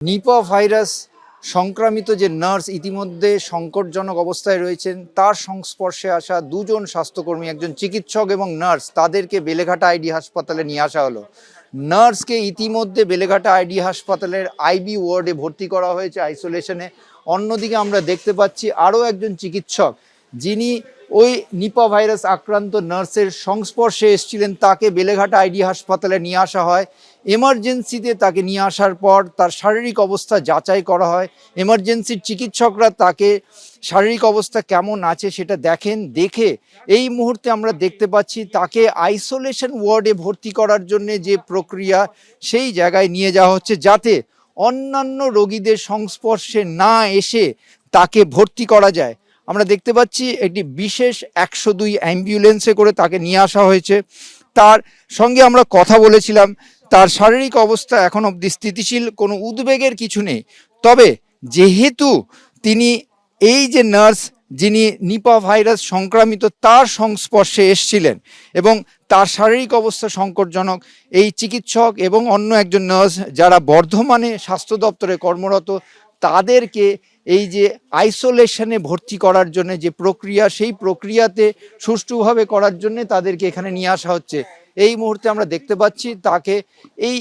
Nipah virus সংক্রামিত যে nurse ইতিমধ্যে সংকটজনক অবস্থায় রয়েছেন, তার সংস্পর্শে আসা দুজন স্বাস্থ্যকর্মী, একজন চিকিৎসক এবং নার্স, তাদেরকে বেলেঘাটা আইডি হাসপাতালে নিয়ে আসা হলো। নার্সকে ইতিমধ্যে বেলেঘাটা আইডি হাসপাতালের আইবি ওয়ার্ডে ভর্তি করা হয়েছে আইসোলেশনে। অন্যদিকে আমরা দেখতে পাচ্ছি আরও একজন চিকিৎসক, যিনি ওই নিপা ভাইরাস আক্রান্ত নার্সের সংস্পর্শে এসেছিলেন, তাকে বেলেঘাটা আইডি হাসপাতালে নিয়ে আসা হয়। এমার্জেন্সিতে তাকে নিয়ে আসার পর তার শারীরিক অবস্থা যাচাই করা হয়। এমার্জেন্সির চিকিৎসকরা তাকে শারীরিক অবস্থা কেমন আছে সেটা দেখে এই মুহূর্তে আমরা দেখতে পাচ্ছি তাকে আইসোলেশন ওয়ার্ডে ভর্তি করার জন্য যে প্রক্রিয়া, সেই জায়গায় নিয়ে যাওয়া হচ্ছে, যাতে অন্যান্য রোগীদের সংস্পর্শে না এসে তাকে ভর্তি করা যায়। আমরা দেখতে পাচ্ছি একটি বিশেষ 102 অ্যাম্বুলেন্সে করে তাকে নিয়ে আসা হয়েছে। তার সঙ্গে আমরা কথা বলেছিলাম। তার শারীরিক অবস্থা এখন অবধি স্থিতিশীল, কোনো উদ্বেগের কিছু নেই। তবে যেহেতু তিনি এই যে নার্স, যিনি নিপা ভাইরাস সংক্রামিত, তার সংস্পর্শে এসেছিলেন এবং তার শারীরিক অবস্থা সংকটজনক, এই চিকিৎসক এবং অন্য একজন নার্স যারা বর্ধমানে স্বাস্থ্য দপ্তরে কর্মরত, তাদেরকে এই যে আইসোলেশনে ভর্তি করার জন্য যে প্রক্রিয়া, সেই প্রক্রিয়াতে সুষ্ঠুভাবে করার জন্য তাদেরকে এখানে নিয়ে আসা হচ্ছে। এই মুহূর্তে আমরা দেখতে পাচ্ছি তাকে এই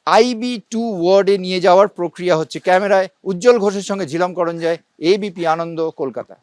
IB2 ওয়ার্ডে নিয়ে যাওয়ার প্রক্রিয়া হচ্ছে। ক্যামেরায় উজ্জ্বল ঘোষের সঙ্গে ঝিলম করঞ্জয়, ABP আনন্দ, কলকাতা।